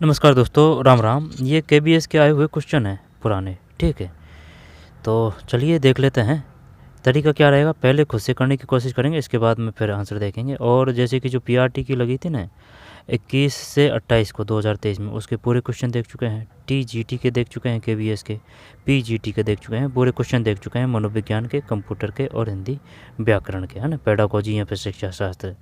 नमस्कार दोस्तों, राम राम। ये केबीएस के आए हुए क्वेश्चन हैं पुराने, ठीक है। तो चलिए देख लेते हैं। तरीका क्या रहेगा, पहले खुद से करने की कोशिश करेंगे, इसके बाद में फिर आंसर देखेंगे। और जैसे कि जो पीआरटी की लगी थी ना 21 से 28 को 2023 में, उसके पूरे क्वेश्चन देख चुके हैं। टीजीटी के देख चुके हैं, केबीएस के, पीजीटी के देख चुके हैं, पूरे क्वेश्चन देख चुके हैं, मनोविज्ञान के, कंप्यूटर के और हिंदी व्याकरण के, है ना, पेडागोजी या फिर शिक्षा शास्त्र,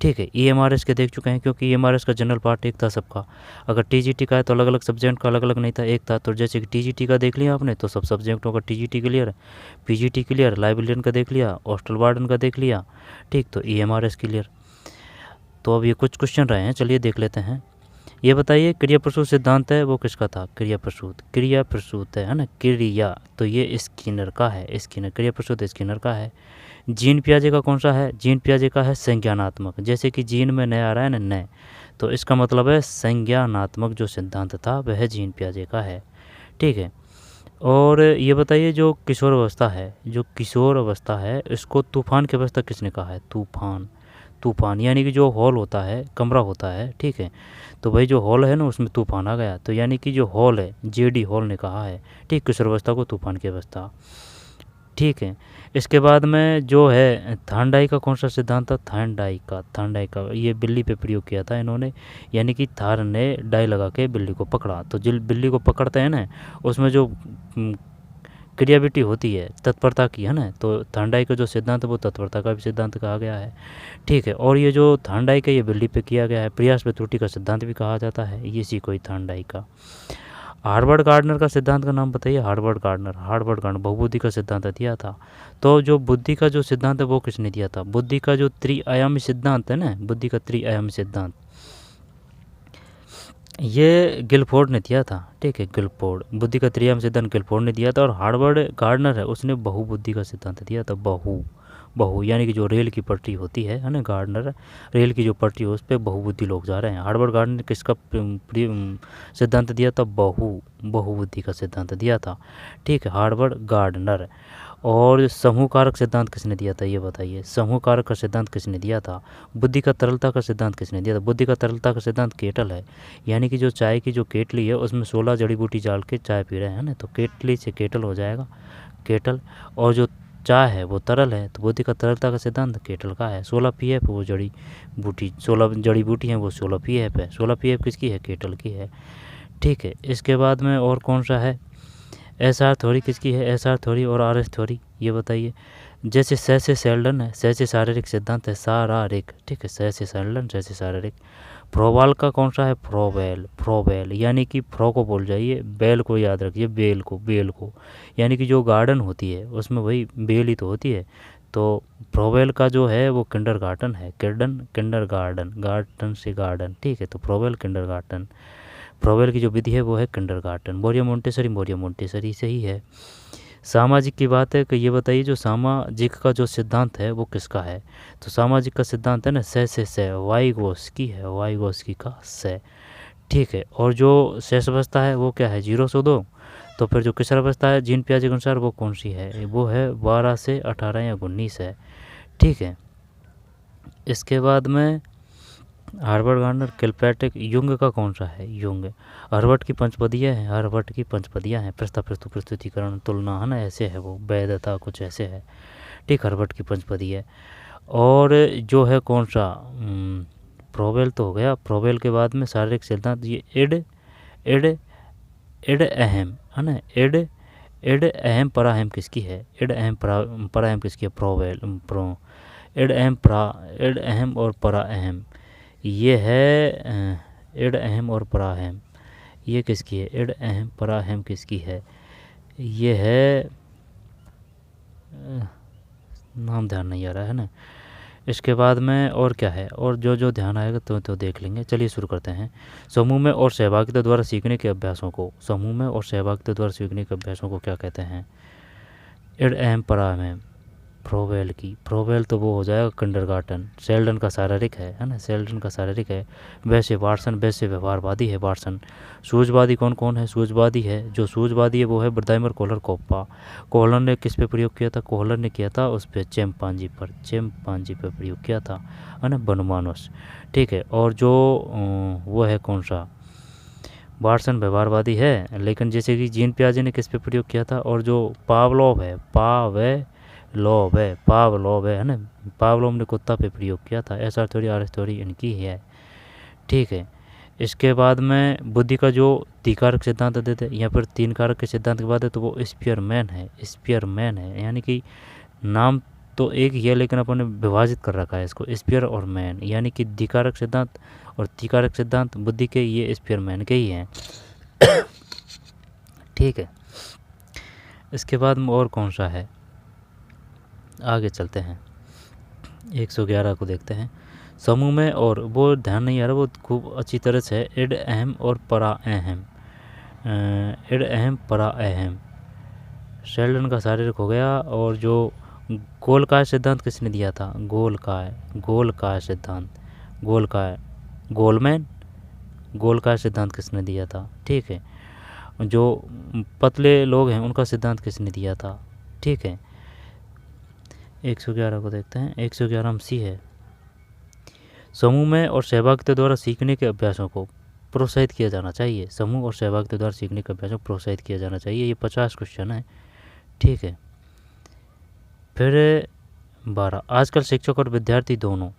ठीक है। ईएमआरएस के देख चुके हैं, क्योंकि ईएमआरएस का जनरल पार्ट एक था सबका। अगर टीजीटी का है तो अलग अलग सब्जेक्ट का अलग अलग नहीं था, एक था। तो जैसे कि टीजीटी का देख लिया आपने तो सब सब्जेक्टों का टीजीटी क्लियर है, पीजीटी क्लियर, लाइब्रेरियन का देख लिया, हॉस्टल वार्डन का देख लिया, ठीक। तो ईएमआरएस क्लियर। तो अब ये कुछ क्वेश्चन रहे हैं, चलिए देख लेते हैं। ये बताइए, क्रिया प्रसूत सिद्धांत है वो किसका था? क्रिया प्रसूत है ना, क्रिया। तो ये स्किनर का है, स्किनर, क्रिया प्रसूत स्किनर का है। जीन पियाजे का कौन सा है? जीन पियाजे का है संज्ञानात्मक। जैसे कि जीन में नया आ रहा है ना, नए, तो इसका मतलब है संज्ञानात्मक जो सिद्धांत था वह जीन पियाजे का है, ठीक है। और ये बताइए, जो किशोर अवस्था है, जो किशोर अवस्था है, इसको तूफान की अवस्था किसने कहा है? तूफान, तूफान यानी कि जो हॉल होता है, कमरा होता है, ठीक है। तो भाई जो हॉल है ना उसमें तूफान आ गया, तो यानी कि जो हॉल है, जेडी हॉल ने कहा है, ठीक, किशोर अवस्था को तूफान की अवस्था, ठीक है। इसके बाद में जो है थांडाई का कौन सा सिद्धांत था? थांडाई का ये बिल्ली पे प्रयोग किया था इन्होंने, यानी कि थार ने डाई लगा के बिल्ली को पकड़ा। तो जिल बिल्ली को पकड़ते हैं ना, उसमें जो क्रियाविटी होती है तत्परता की, है ना, तो थांडाई का जो सिद्धांत है वो तत्परता का भी सिद्धांत कहा गया है, ठीक है। और ये जो थांडाई का ये बिल्ली पे किया गया है, प्रयास में त्रुटि का सिद्धांत भी कहा जाता है, ये इसी कोई थांडाई का। हार्वर्ड गार्डनर का सिद्धांत का नाम बताइए। हार्वर्ड गार्डनर बहुबुद्धि का सिद्धांत दिया था। तो जो बुद्धि का जो सिद्धांत है वो किसने दिया था? बुद्धि का जो त्रिआयामी सिद्धांत है ना, बुद्धि का त्रिआयामी सिद्धांत, ये गिलफोर्ड ने दिया था, ठीक है। गिलफोर्ड, बुद्धि का त्रिआयामी सिद्धांत गिलफोर्ड ने दिया था। और हार्वर्ड गार्डनर है, उसने बहुबुद्धि का सिद्धांत दिया था। बहु यानी कि जो रेल की पटरी होती है ना, गार्डनर, रेल की जो पटरी है उस पर बहुबुद्धि लोग जा रहे हैं। हार्वर्ड गार्डनर ने किसका सिद्धांत दिया था? बहुबुद्धि का सिद्धांत दिया था, ठीक है, हार्वर्ड गार्डनर। और समूह कारक सिद्धांत किसने दिया था? ये बताइए, समूह कारक का सिद्धांत किसने दिया था? बुद्धि का तरलता का सिद्धांत किसने दिया था? बुद्धि का तरलता का सिद्धांत केटल है, यानी कि जो चाय की जो केटली है उसमें 16 जड़ी बूटी डाल के चाय पी रहे हैं ना, तो केटली से केटल हो जाएगा, केटल। और जो चाय है वो तरल है, तो बुद्धि का तरलता का सिद्धांत केटल का है। 16 पीएफ वो जड़ी बूटी, 16 जड़ी बूटी हैं वो 16 पीएफ है। 16 पीएफ किसकी है? केटल की है, ठीक है। इसके बाद में और कौन सा है? एसआर थ्योरी किसकी है? एसआर थ्योरी और आरएस थ्योरी, ये बताइए। जैसे सह से सेल्डन है, सह से शारीरिक सिद्धांत है, शारीरिक, ठीक है, सह से सेल्डन, सह से शारीरिक। फ्रोबाल का कौन सा है? फ्रोबेल यानी कि फ्रो को बोल जाइए, बेल को याद रखिए, बेल को यानी कि जो गार्डन होती है उसमें वही बेल ही तो होती है। तो फ्रोबेल का जो है वो किंडरगार्टन है, किंडरगार्टन, गार्डन से गार्डन, ठीक है। तो फ्रोबेल किंडरगार्टन, फ्रोबेल की जो विधि है वो है किंडरगार्टन। मोरिया मोंटेसरी से ही है। सामाजिक की बात है कि ये बताइए, जो सामाजिक का जो सिद्धांत है वो किसका है? तो सामाजिक का सिद्धांत है ना, से वाइगोस्की है, वाइगोस्की का से, ठीक है। और जो शेष अवस्था है वो क्या है? 0 से 2। तो फिर जो किशोर अवस्था है जीन पियाजे के अनुसार वो कौन सी है? वो है 12 से 18 या 19 है, ठीक है। इसके बाद में हार्वर्ड गार्डनर, किलपैट्रिक, युंग का कौन सा है? युंग। हर्बर्ट की पंचपदियाँ हैं, प्रस्ताव, प्रस्तुत, प्रस्तुतिकरण, तुलना, है ना, ऐसे है वो, वैधता, कुछ ऐसे है, ठीक। हर्बर्ट की पंचपदी है। और जो है कौन सा, फ्रोबेल तो हो गया। फ्रोबेल के बाद में शारीरिक सिद्धांत, ये एड एड अहम, है ना, एड अहम पराहम किसकी है? पराहम किसकी है? एड अहम और परा अहम, ये है एड अहम और पराहम, ये किसकी है? एड अहम पराहम किसकी है? ये है, नाम ध्यान नहीं आ रहा है ना। इसके बाद में और क्या है, और जो जो ध्यान आएगा तो देख लेंगे। चलिए शुरू करते हैं। समूह में और सहभागिता द्वारा सीखने के अभ्यासों को, समूह में और सहभागिता द्वारा सीखने के अभ्यासों को क्या कहते हैं? एड अहम पराहम, फ्रोबेल तो वो हो जाएगा किंडरगार्टन। सेल्डन का शारीरिक है ना, सेल्डन का शारीरिक है। वैसे वाटसन, वैसे व्यवहारवादी है वाटसन। सूझवादी कौन कौन है? सूझवादी है, जो सूझवादी है वो है ब्रदाइमर, कोहलर, कोप्पा। कोहलर ने किस पे प्रयोग किया था? कोहलर ने किया था उस पर चैंपांजी पर प्रयोग किया था, है ना, बनमानस, ठीक है। और जो वो है कौन सा, वाटसन व्यवहारवादी है, लेकिन जैसे कि जीन पियाजे ने किस पे प्रयोग किया था, और जो पावलोव है, पावलोव है ना, पावलोव ने कुत्ता पे प्रयोग किया था। एसआर थ्योरी आर थ्योरी इनकी है, ठीक है। इसके बाद में बुद्धि का जो द्विकारक सिद्धांत देते या फिर तीन कारक के सिद्धांत की बात है तो वो स्पीयरमैन है, यानी कि नाम तो एक ही है लेकिन अपन ने विभाजित कर रखा है इसको, स्पीयर और मैन, यानी कि द्विकारक सिद्धांत और त्रिकारक सिद्धांत बुद्धि के ये स्पीयरमैन के ही हैं, ठीक है। इसके बाद में और कौन सा है, आगे चलते हैं, 111 को देखते हैं। समूह में, और वो ध्यान नहीं आ रहा, वो खूब अच्छी तरह से इड अहम और परा अहम, इड अहम परा अहम, शेल्डन का शारीरिक हो गया। और जो गोलकाय सिद्धांत किसने दिया था, गोलकाय सिद्धांत, गोलकाय सिद्धांत किसने दिया था, ठीक है। जो पतले लोग हैं उनका सिद्धांत किसने दिया था, ठीक है। 111 को देखते हैं, 111 में सी है, समूह में और सहभागिता द्वारा सीखने के अभ्यासों को प्रोत्साहित किया जाना चाहिए, समूह और सहभागिता द्वारा सीखने के अभ्यासों को प्रोत्साहित किया जाना चाहिए। ये 50 क्वेश्चन है, ठीक है। फिर 12, आजकल शिक्षक और विद्यार्थी दोनों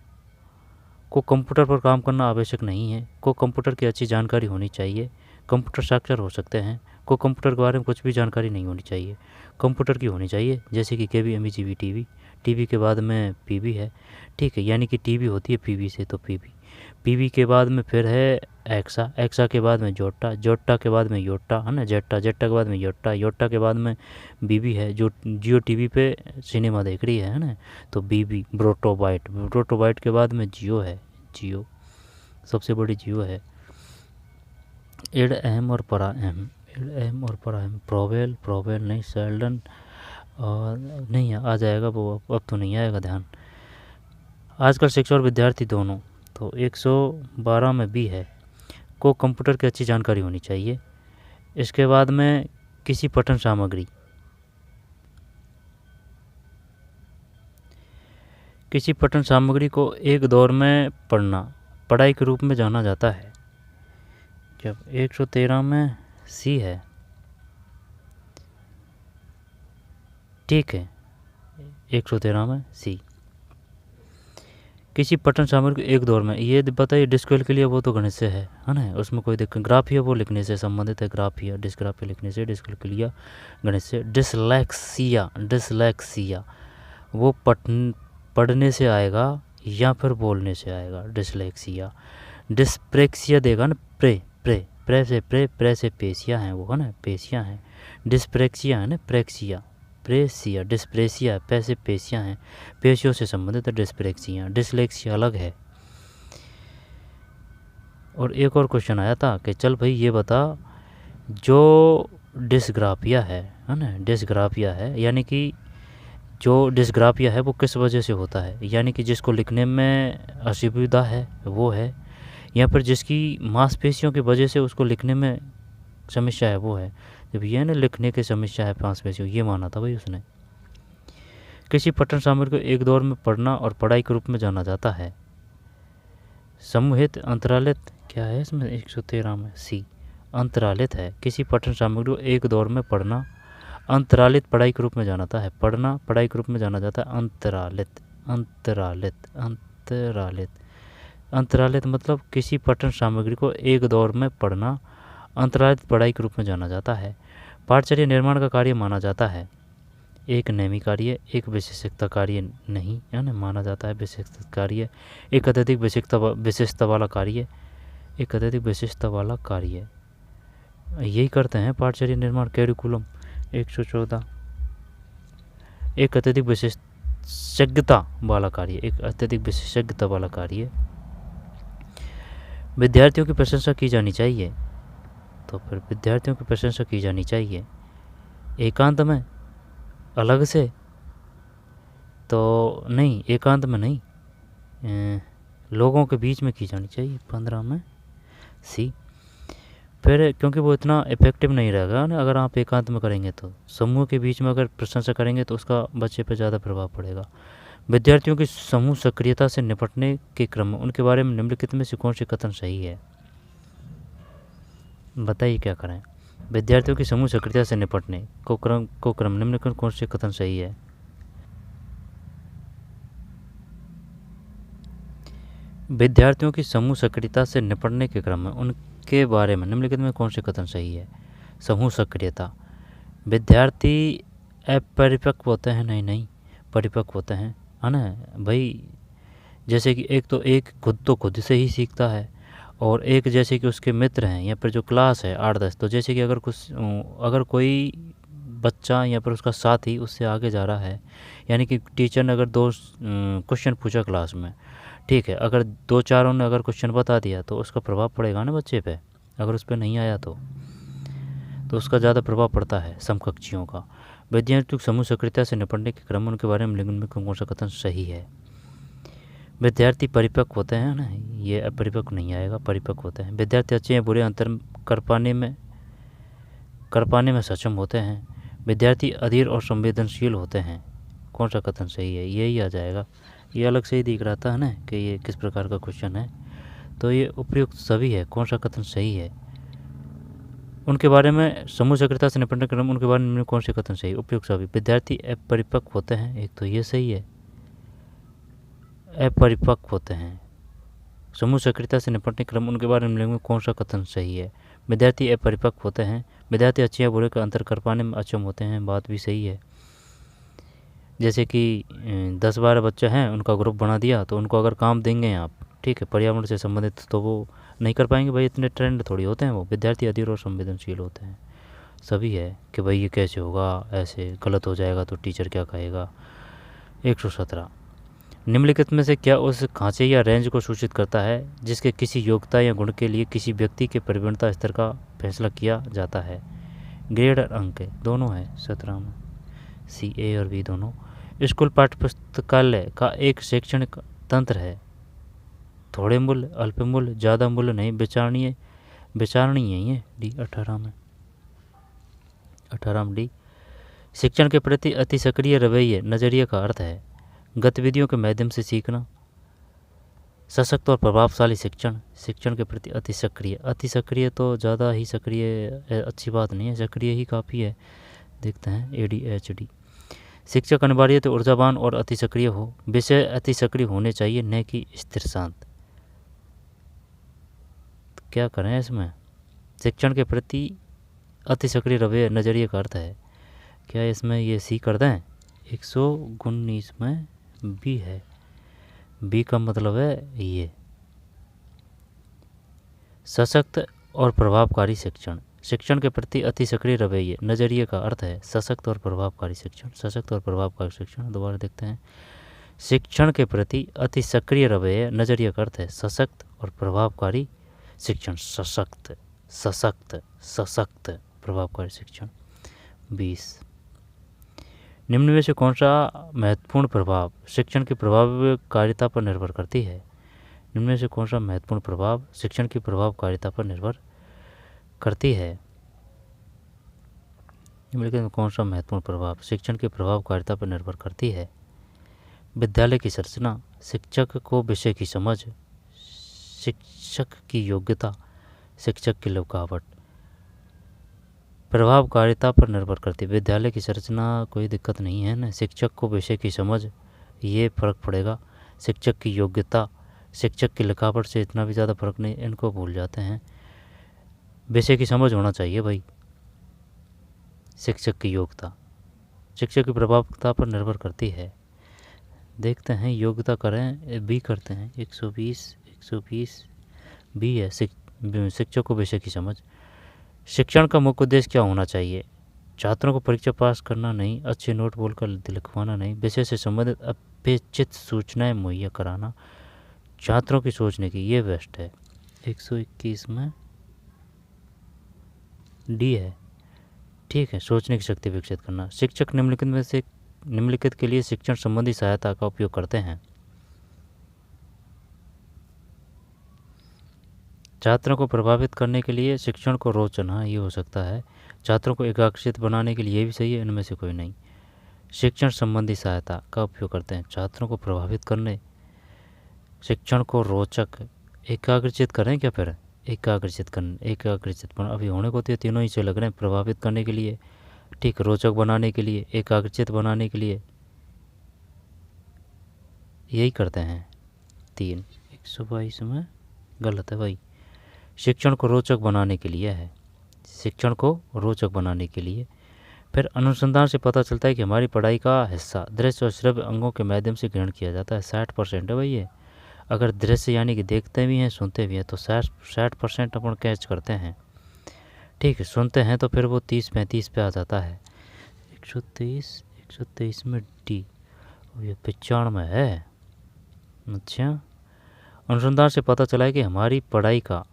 को कंप्यूटर पर काम करना आवश्यक नहीं है, को कंप्यूटर की अच्छी जानकारी होनी चाहिए, कंप्यूटर साक्षर हो सकते हैं, को कंप्यूटर के बारे में कुछ भी जानकारी नहीं होनी चाहिए, कंप्यूटर की होनी चाहिए, जैसे कि केबी, एमबी, जीबी, टीवी के बाद में पीबी है, ठीक है, यानी कि टीवी होती है पीबी से, तो पीबी के बाद में फिर है एक्सा के बाद में जोट्टा के बाद में योट्टा है ना, जेट्टा के बाद में योट्टा के बाद में बीबी है, जो जियो टीवी पे सिनेमा देख रही है ना, तो बीबी। ब्रोटोबाइट के बाद में जियो सबसे बड़ी जियो है। इड अहम और परा अहम, प्रोवेल नहीं, शेल्डन और नहीं आ जाएगा वो, अब तो नहीं आएगा ध्यान। आजकल शिक्षक और विद्यार्थी दोनों, तो 112 में भी है, को कंप्यूटर की अच्छी जानकारी होनी चाहिए। इसके बाद में किसी पठन सामग्री को एक दौर में पढ़ना पढ़ाई के रूप में जाना जाता है। जब 113 में सी है, ठीक है, 113 में सी, किसी पठन सामग्री को एक दौर में, ये बताइए डिस्क्वेल के लिए वो तो गणित से है ना, उसमें कोई दिक्कत, ग्राफिया वो लिखने से संबंधित है, डिस्ग्राफिया लिखने से, डिस्क्वेल के लिए गणित से। डिसलेक्सिया वो पढ़ने से आएगा या फिर बोलने से आएगा, डिसलेक्सिया। डिस्प्रेक्सिया देगा ना, प्रे से पेशिया हैं वो, है ना, पेशियाँ हैं। डिस्प्रेक्सिया है ना, डिस्प्रेसिया पैसे पेशियाँ हैं, पेशियों से संबंधित है डिस्प्रेक्सिया, डिसलेक्सिया अलग है। और एक और क्वेश्चन आया था कि चल भाई ये बता, जो डिस्ग्राफिया है ना, डिस्ग्राफिया है, यानी कि जो डिस्ग्राफिया है वो किस वजह से होता है, यानी कि जिसको लिखने में असुविधा है वो है, या फिर जिसकी मांसपेशियों की वजह से उसको लिखने में समस्या है वो है। जब ये ना लिखने की समस्या है मांसपेशियों, ये माना था भाई उसने। किसी पठन सामग्री को एक दौर में पढ़ना और पढ़ाई के रूप में जाना जाता है। समूहित अंतरालित क्या है इसमें, 113 में सी, अंतरालित है। किसी पठन सामग्री को एक दौर में पढ़ना अंतरालित पढ़ाई के रूप में जाना जाता है, पढ़ना पढ़ाई के रूप में जाना जाता है, अंतरालित मतलब किसी पठन सामग्री को एक दौर में पढ़ना अंतरालित पढ़ाई के रूप में जाना जाता है। पाठचर्या निर्माण का कार्य माना जाता है, एक नेमी कार्य, एक विशेषता कार्य नहीं है ना, माना जाता है विशेषता कार्य, एक अत्यधिक विशेषता वाला कार्य, यही करते हैं पाठचर्या निर्माण, कैरिकुलम। 114 एक अत्यधिक विशेषज्ञता वाला कार्य, विद्यार्थियों की प्रशंसा की जानी चाहिए, तो फिर विद्यार्थियों की प्रशंसा की जानी चाहिए एकांत में, अलग से तो नहीं, एकांत में नहीं, लोगों के बीच में की जानी चाहिए, 15 में सी। फिर क्योंकि वो इतना इफेक्टिव नहीं रहेगा ना अगर आप एकांत में करेंगे, तो समूह के बीच में अगर प्रशंसा करेंगे तो उसका बच्चे पे ज़्यादा प्रभाव पड़ेगा। विद्यार्थियों की समूह सक्रियता से निपटने के क्रम में उनके बारे में निम्नलिखित में से कौन सी कथन सही है। बताइए क्या करें। विद्यार्थियों की समूह सक्रियता से निपटने को क्रम निम्नलिखित कौन से कथन सही है। विद्यार्थियों की समूह सक्रियता से निपटने के क्रम में उनके बारे में निम्नलिखित में कौन से कथन सही है। समूह सक्रियता, विद्यार्थी अपरिपक्व होते हैं, नहीं परिपक्व होते हैं, है ना भाई। जैसे कि एक तो एक खुद से ही सीखता है, और एक जैसे कि उसके मित्र हैं या फिर जो क्लास है 8-10, तो जैसे कि अगर कोई बच्चा या फिर उसका साथी उससे आगे जा रहा है, यानी कि टीचर ने अगर 2 क्वेश्चन पूछा क्लास में, ठीक है, अगर 2-4 ने अगर क्वेश्चन बता दिया तो उसका प्रभाव पड़ेगा ना बच्चे पे। अगर उस पर नहीं आया तो उसका ज़्यादा प्रभाव पड़ता है समकक्षियों का। विद्यार्थियों समूह सक्रियता से निपटने के क्रम उनके बारे में लिंग में कौन सा कथन सही है। विद्यार्थी परिपक्व होते हैं ना, ये अपरिपक्व नहीं आएगा, परिपक्व होते हैं। विद्यार्थी अच्छे या बुरे अंतर कर पाने में सक्षम होते हैं। विद्यार्थी अधीर और संवेदनशील होते हैं। कौन सा कथन सही है, यही आ जाएगा। ये अलग से ही दिख रहा था ना कि ये किस प्रकार का क्वेश्चन है, तो ये उपयुक्त सभी है। कौन सा कथन सही है। उनके बारे में समूह सक्रियता से निपटने के क्रम उनके बारे में कौन से कथन सही, उपयुक्त सभी। विद्यार्थी अपरिपक्व होते हैं, एक तो ये सही है, अपरिपक्व होते हैं। समूह सक्रियता से निपटने के क्रम उनके बारे में कौन सा कथन सही है। विद्यार्थी अपरिपक्व होते हैं। विद्यार्थी अच्छे या बुरे का अंतर कर पाने में अक्षम होते हैं, बात भी सही है। जैसे कि 10-12 बच्चे हैं, उनका ग्रुप बना दिया, तो उनको अगर काम देंगे आप, ठीक है, पर्यावरण से संबंधित, तो वो नहीं कर पाएंगे भाई, इतने ट्रेंड थोड़ी होते हैं वो। विद्यार्थी अधीर और संवेदनशील होते हैं, सभी है कि भाई ये कैसे होगा, ऐसे गलत हो जाएगा तो टीचर क्या कहेगा। 117, निम्नलिखित में से क्या उस खांचे या रेंज को सूचित करता है जिसके किसी योग्यता या गुण के लिए किसी व्यक्ति के प्रवीणता स्तर का फैसला किया जाता है। ग्रेड और अंक दोनों है 17 में, सी ए और बी दोनों। स्कूल पाठ्यपुस्तकालय का एक शैक्षणिक तंत्र है। थोड़े मूल्य, अल्प मूल्य, ज़्यादा मूल्य नहीं, विचारणीय है, डी 18 में, 18 में डी। शिक्षण के प्रति अति सक्रिय रवैये नज़रिए का अर्थ है गतिविधियों के माध्यम से सीखना। सशक्त और प्रभावशाली शिक्षण के प्रति अति सक्रिय तो ज़्यादा ही सक्रिय अच्छी बात नहीं है, सक्रिय ही काफ़ी है। देखते हैं ADHD। शिक्षक अनिवार्य तो ऊर्जावान और अति सक्रिय हो। विषय अति सक्रिय होने चाहिए, न कि स्थिर शांत। क्या करें इसमें। शिक्षण के प्रति अति सक्रिय रवैया नज़रिए का अर्थ है, क्या इसमें ये सी कर दें। 119 में बी है, बी का मतलब है ये सशक्त और प्रभावकारी शिक्षण के प्रति अति सक्रिय रवैये नज़रिए का अर्थ है सशक्त और प्रभावकारी शिक्षण। दोबारा देखते हैं। शिक्षण के प्रति अति सक्रिय रवैये नज़रिए का अर्थ है सशक्त और प्रभावकारी शिक्षण। सशक्त प्रभावकारी शिक्षण। 20, निम्न में से कौन सा महत्वपूर्ण प्रभाव शिक्षण की प्रभावकारिता पर निर्भर करती है। निम्न में से कौन सा महत्वपूर्ण प्रभाव शिक्षण की प्रभावकारिता पर निर्भर करती है। निम्नलिखित में कौन सा महत्वपूर्ण प्रभाव शिक्षण की प्रभावकारिता पर निर्भर करती है। विद्यालय की संरचना, शिक्षक को विषय की समझ, शिक्षक की योग्यता, शिक्षक की लिखावट। प्रभावकारिता पर निर्भर करती है। विद्यालय की संरचना कोई दिक्कत नहीं है ना, शिक्षक को विषय की समझ, ये फ़र्क पड़ेगा। शिक्षक की योग्यता, शिक्षक की लिखावट से इतना भी ज़्यादा फर्क नहीं, इनको भूल जाते हैं। विषय की समझ होना चाहिए भाई। शिक्षक की योग्यता शिक्षक की प्रभावकारिता पर निर्भर करती है। देखते हैं योग्यता करें, बी करते हैं। 120 बी है, शिक्षक को विषय की समझ। शिक्षण का मुख्य उद्देश्य क्या होना चाहिए। छात्रों को परीक्षा पास करना नहीं, अच्छे नोट बोलकर लिखवाना नहीं, विषय से संबंधित अपेक्षित सूचनाएं मुहैया कराना, छात्रों की सोचने की, ये बेस्ट है। 121 में डी है, ठीक है, सोचने की शक्ति विकसित करना। शिक्षक निम्नलिखित के लिए शिक्षण संबंधी सहायता का उपयोग करते हैं। छात्रों को प्रभावित करने के लिए शिक्षण को रोचना, ये हो सकता है। छात्रों को एकाग्रचित बनाने के लिए ये भी सही है, इनमें से कोई नहीं। शिक्षण संबंधी सहायता का उपयोग करते हैं छात्रों को प्रभावित करने, शिक्षण को रोचक, एकाग्रचित करें क्या फिर, एकाग्रचित अभी होने को तो ये तीनों ही से लग रहे हैं, प्रभावित करने के लिए, ठीक, रोचक बनाने के लिए, एकाग्रचित बनाने के लिए, यही करते हैं तीन। 122 में गलत है भाई, शिक्षण को रोचक बनाने के लिए है, शिक्षण को रोचक बनाने के लिए। फिर अनुसंधान से पता चलता है कि हमारी पढ़ाई का हिस्सा दृश्य और श्रव्य अंगों के माध्यम से ग्रहण किया जाता है। 60% है भाई ये। अगर दृश्य यानी कि देखते भी हैं सुनते भी हैं तो 60% अपन कैच करते हैं, ठीक है। सुनते हैं तो फिर वो 30-35 पे आ जाता है। 123 में डी, ये 95 में है। अच्छा, अनुसंधान से पता चला है कि हमारी पढ़ाई का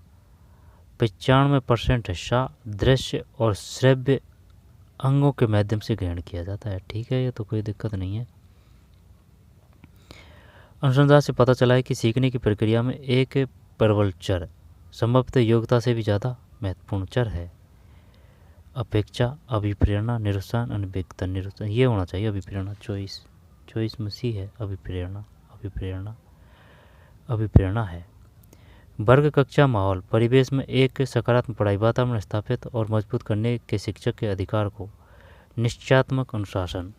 95% हिस्सा दृश्य और श्रव्य अंगों के माध्यम से ग्रहण किया जाता है, ठीक है, ये तो कोई दिक्कत नहीं है। अनुसंधान से पता चला है कि सीखने की प्रक्रिया में एक प्रबल चर संभवतः योग्यता से भी ज़्यादा महत्वपूर्ण चर है। अपेक्षा, अभिप्रेरणा, निरुत्साह, अनभिज्ञता, निरुत्साह, ये होना चाहिए अभिप्रेरणा। चॉइस में सी है, अभिप्रेरणा है। वर्ग कक्षा माहौल परिवेश में एक सकारात्मक पढ़ाई वातावरण स्थापित और मजबूत करने के शिक्षक के अधिकार को निश्चयात्मक अनुशासन।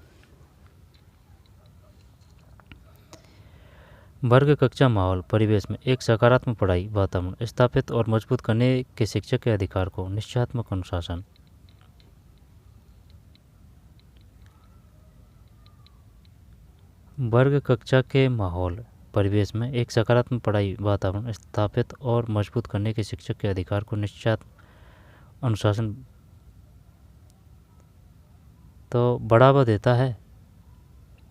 वर्ग कक्षा माहौल परिवेश में एक सकारात्मक पढ़ाई वातावरण स्थापित और मजबूत करने के शिक्षक के अधिकार को निश्चयात्मक अनुशासन। वर्ग कक्षा के माहौल परिवेश में एक सकारात्मक पढ़ाई वातावरण स्थापित और मजबूत करने के शिक्षक के अधिकार को निश्चयात्मक अनुशासन तो बढ़ावा देता है,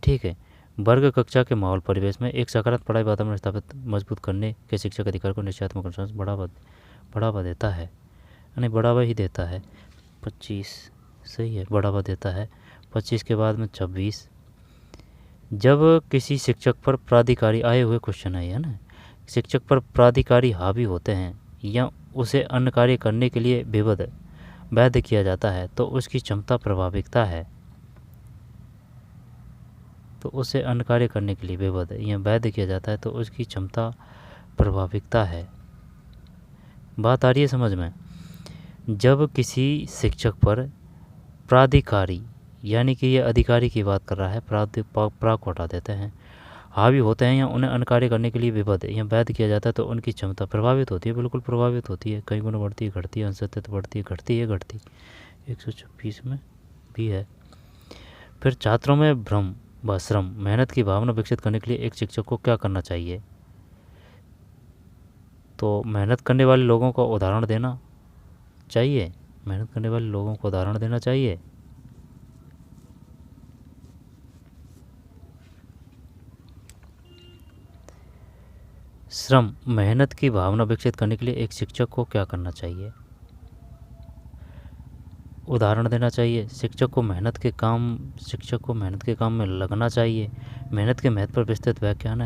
ठीक है। वर्ग कक्षा के माहौल परिवेश में एक सकारात्मक पढ़ाई वातावरण स्थापित मजबूत करने के शिक्षक अधिकार को निश्चयात्मक अनुशासन बढ़ावा देता है, यानी बढ़ावा ही देता है। 25 सही है, बढ़ावा देता है। 25 के बाद में 26, जब किसी शिक्षक पर प्राधिकारी आए हुए क्वेश्चन है ना, शिक्षक पर प्राधिकारी हावी होते हैं या उसे अन्य कार्य करने के लिए बाध्य किया जाता है तो उसकी क्षमता प्रभाविकता है। तो उसे अन्य कार्य करने के लिए बाध्य किया जाता है तो उसकी क्षमता प्रभाविकता है। बात आ रही है समझ में? जब किसी शिक्षक पर प्राधिकारी यानी कि ये अधिकारी की बात कर रहा है, प्राक को हटा देते हैं, हावी होते हैं या उन्हें अन्य कार्य करने के लिए बाध्य किया जाता है तो उनकी क्षमता प्रभावित होती है, बिल्कुल प्रभावित होती है। कई गुना बढ़ती है, घटती है, अंशतः बढ़ती है, घटती। 126 में भी है। फिर छात्रों में भ्रम व श्रम मेहनत की भावना विकसित करने के लिए एक शिक्षक को क्या करना चाहिए? तो मेहनत करने वाले लोगों को उदाहरण देना चाहिए, श्रम मेहनत की भावना विकसित करने के लिए एक शिक्षक को क्या करना चाहिए? उदाहरण देना चाहिए। शिक्षक को मेहनत के काम में लगना चाहिए। मेहनत के महत्व पर विस्तृत व्याख्यान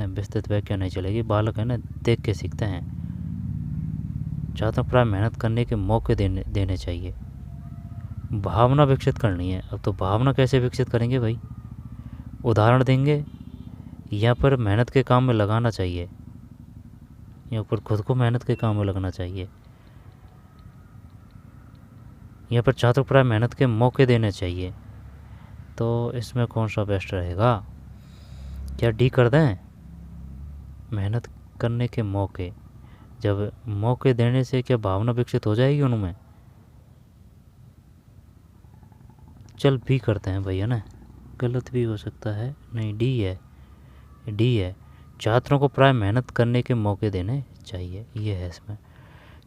नहीं चलेगी, बालक है ना देख के सीखते हैं। छात्रों को मेहनत करने के मौके देने चाहिए। भावना विकसित करनी है। अब तो भावना कैसे विकसित करेंगे भाई? उदाहरण देंगे या पर मेहनत के काम में लगाना चाहिए या पर खुद को मेहनत के काम में लगना चाहिए? यहाँ पर छात्रों को मेहनत के मौके देने चाहिए। तो इसमें कौन सा बेस्ट रहेगा? क्या डी कर दें? मेहनत करने के मौके, जब मौके देने से क्या भावना विकसित हो जाएगी उनमें? चल भी करते हैं भैया ना, गलत भी हो सकता है। नहीं, डी है। छात्रों को प्राय मेहनत करने के मौके देने चाहिए, ये है इसमें।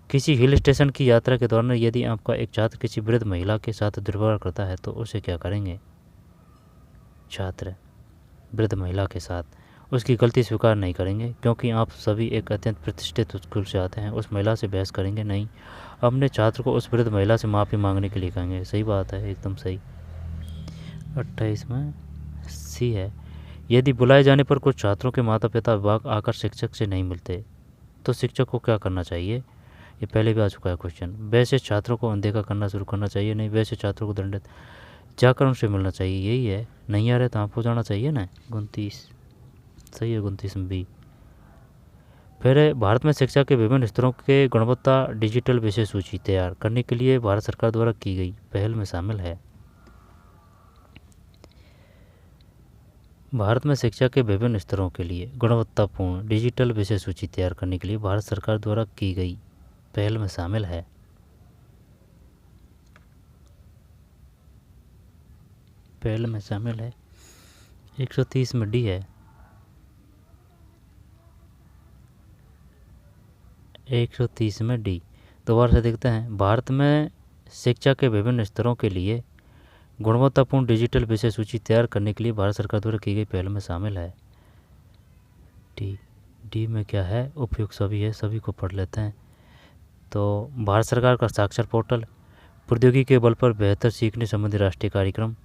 किसी हिल स्टेशन की यात्रा के दौरान यदि आपका एक छात्र किसी वृद्ध महिला के साथ दुर्व्यवहार करता है तो उसे क्या करेंगे? छात्र वृद्ध महिला के साथ उसकी गलती स्वीकार नहीं करेंगे, क्योंकि आप सभी एक अत्यंत प्रतिष्ठित स्कूल से आते हैं। उस महिला से बहस करेंगे नहीं, अपने छात्र को उस वृद्ध महिला से माफ़ी मांगने के लिए कहेंगे। सही बात है, एकदम सही। 28 में सी है। यदि बुलाए जाने पर कुछ छात्रों के माता पिता अभिभावक आकर शिक्षक से नहीं मिलते तो शिक्षक को क्या करना चाहिए? ये पहले भी आ चुका है क्वेश्चन। वैसे छात्रों को अनदेखा करना शुरू करना चाहिए? नहीं, वैसे छात्रों को दंडित जाकर उनसे मिलना चाहिए, यही है। नहीं आ रहे तो आपको जाना चाहिए ना। 29 सही है, 29 में भी। फिर भारत में शिक्षा के विभिन्न स्तरों के गुणवत्ता डिजिटल विषय सूची तैयार करने के लिए भारत सरकार द्वारा की गई पहल में शामिल है। भारत में शिक्षा के विभिन्न स्तरों के लिए गुणवत्तापूर्ण डिजिटल विषय सूची तैयार करने के लिए भारत सरकार द्वारा की गई पहल में शामिल है। पहल में शामिल है 130 में डी है। 130 में डी। दोबारा से देखते हैं। भारत में शिक्षा के विभिन्न स्तरों के लिए गुणवत्तापूर्ण डिजिटल विषय सूची तैयार करने के लिए भारत सरकार द्वारा की गई पहल में शामिल है। डी में क्या है? उपयुक्त सभी है, सभी को पढ़ लेते हैं। तो भारत सरकार का साक्षर पोर्टल, प्रौद्योगिकी के बल पर बेहतर सीखने संबंधी राष्ट्रीय कार्यक्रम,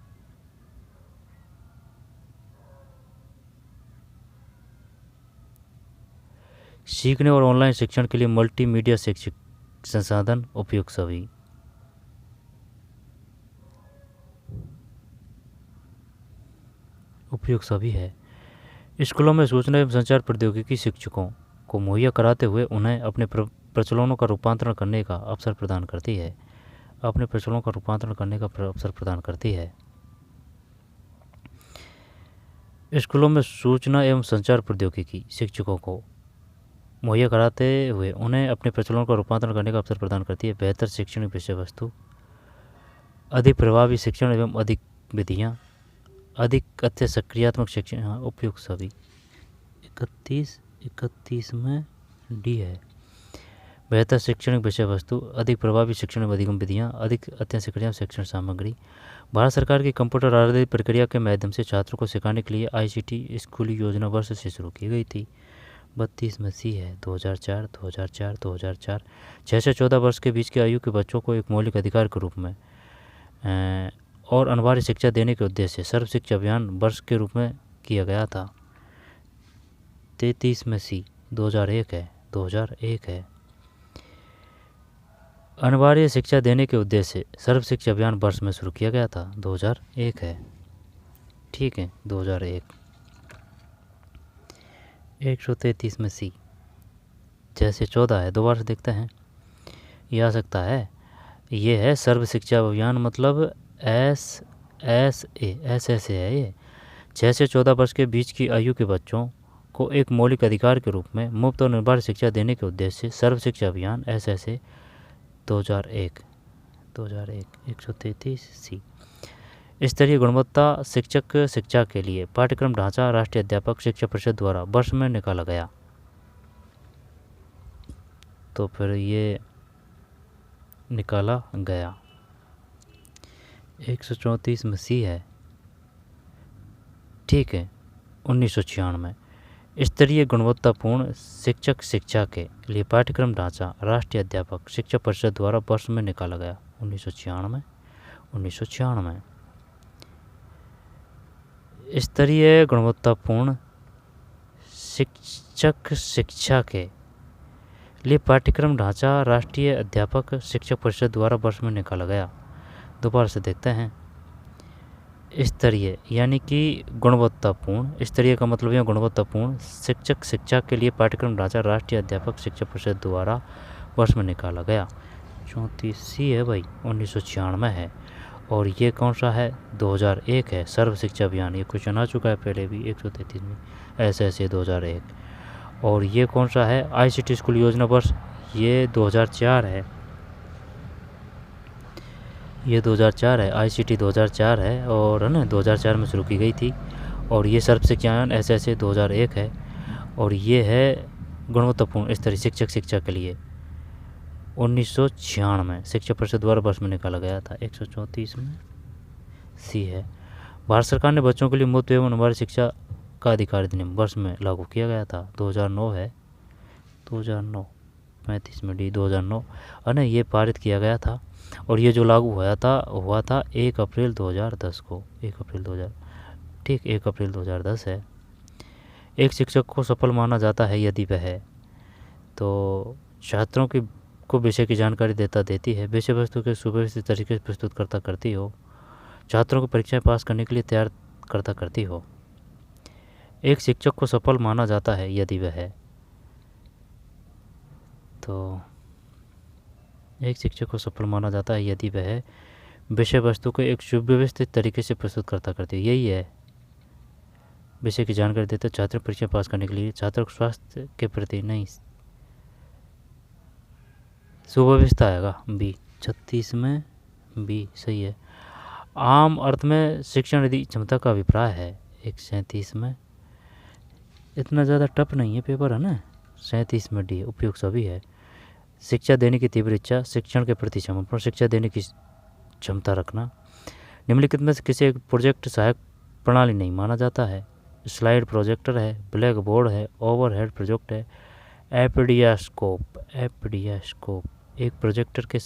सीखने और ऑनलाइन शिक्षण के लिए मल्टीमीडिया शैक्षिक संसाधन, उपयुक्त सभी। उपयुक्त सभी है। स्कूलों में सूचना एवं संचार प्रौद्योगिकी शिक्षकों को मुहैया कराते हुए उन्हें अपने प्रचलनों का रूपांतरण करने का अवसर प्रदान करती है। अपने प्रचलनों का रूपांतरण करने का अवसर प्रदान करती है। स्कूलों में सूचना एवं संचार प्रौद्योगिकी शिक्षकों को मुहैया कराते हुए उन्हें अपने प्रचलनों का रूपांतरण करने का अवसर प्रदान करती है। बेहतर शैक्षणिक विषय वस्तु, अधिक प्रभावी शिक्षण एवं अधिक विधियाँ, अधिक अत्यंत सक्रियात्मक शिक्षण, उपयुक्त सभी। 31 में डी है। बेहतर शैक्षणिक विषय वस्तु, अधिक प्रभावी शिक्षण एवं अधिक विधियाँ, अधिक अत्यंत सक्रिय शिक्षण सामग्री। भारत सरकार की कंप्यूटर आधारित प्रक्रिया के माध्यम से छात्रों को सिखाने के लिए ICT स्कूली योजना वर्ष से शुरू की गई थी। 32 में सी है। 2004 6 से 14 वर्ष के बीच की आयु के बच्चों को एक मौलिक अधिकार के रूप में और अनिवार्य शिक्षा देने के उद्देश्य से सर्व शिक्षा अभियान वर्ष के रूप में किया गया था। 33 में सी 2001 है। अनिवार्य शिक्षा देने के उद्देश्य से सर्व शिक्षा अभियान वर्ष में शुरू किया गया था। 2001 है। ठीक है, 2001। 133 में सी 6 से 14 है। दोबारा से देखते हैं, ये आ सकता है। ये है सर्व शिक्षा अभियान, मतलब SSA है। ये 6 से 14 वर्ष के बीच की आयु के बच्चों को एक मौलिक अधिकार के रूप में मुफ्त और निर्बाध शिक्षा देने के उद्देश्य से सर्व शिक्षा अभियान SSA 2001 133 सी। स्तरीय गुणवत्ता शिक्षक शिक्षा के लिए पाठ्यक्रम ढांचा राष्ट्रीय अध्यापक शिक्षा परिषद द्वारा वर्ष में निकाला गया। तो फिर ये निकाला गया 134 में सी है। ठीक है, 1996। स्तरीय गुणवत्तापूर्ण शिक्षक शिक्षा के लिए पाठ्यक्रम ढांचा राष्ट्रीय अध्यापक शिक्षा परिषद द्वारा वर्ष में निकाला गया 1996। स्तरीय गुणवत्तापूर्ण शिक्षक शिक्षा के लिए पाठ्यक्रम ढांचा राष्ट्रीय अध्यापक शिक्षक परिषद द्वारा वर्ष में निकाला गया। दोबारा से देखते हैं। स्तरीय यानी कि गुणवत्तापूर्ण, स्तरीय का मतलब है गुणवत्तापूर्ण शिक्षक शिक्षा के लिए पाठ्यक्रम ढांचा राष्ट्रीय अध्यापक शिक्षा परिषद द्वारा वर्ष में निकाला गया। 34 सी है भाई, 1996 है। और ये कौन सा है? 2001 है, सर्व शिक्षा अभियान। ये क्वेश्चन आ चुका है पहले भी 133 में, SSA 2001। और ये कौन सा है? ICT स्कूल योजना वर्ष, ये 2004 है। ये 2004 है, ICT 2004 है और है ना 2004 में शुरू की गई थी। और ये सर्व शिक्षा अभियान SSA 2001 है। और ये है गुणवत्तापूर्ण स्तरीय शिक्षक शिक्षा के लिए 1996 में शिक्षा परिषद द्वारा वर्ष में निकाला गया था। 134 में सी है। भारत सरकार ने बच्चों के लिए मुफ्त एवं अनिवार्य शिक्षा का अधिकार अधिनियम वर्ष में लागू किया गया था। 2009 है। 2009 35 में डी 2009 और ये पारित किया गया था। और ये जो लागू हुआ था 1 अप्रैल 2010 को। 1 अप्रैल 2010 है। एक शिक्षक को सफल माना जाता है यदि वह तो छात्रों को विषय की जानकारी देती है, विषय वस्तु के सुव्यवस्थित तरीके से प्रस्तुत करती हो, छात्रों को परीक्षाएं पास करने के लिए तैयार करती हो। एक शिक्षक को सफल माना जाता है यदि वह तो एक शिक्षक को सफल माना जाता है यदि वह विषय वस्तु को एक सुव्यवस्थित तरीके से प्रस्तुत करती है। यही है, विषय की जानकारी देता है छात्र परीक्षा पास करने के लिए छात्र को स्वास्थ्य के प्रति नहीं सुव्यवस्था आएगा बी। 36 में बी सही है। आम अर्थ में शिक्षण यदि क्षमता का अभिप्राय है। 37 में इतना ज़्यादा टफ नहीं है पेपर है ना। 37 में डी उपयुक्त सभी है। शिक्षा देने की तीव्र इच्छा, शिक्षण के प्रति समर्पण, शिक्षा देने की क्षमता रखना। निम्नलिखित में से किसी एक प्रोजेक्ट सहायक प्रणाली नहीं माना जाता है। स्लाइड प्रोजेक्टर है, ब्लैक बोर्ड है, ओवरहेड प्रोजेक्ट है, एपीडियास्कोप। एक प्रोजेक्टर के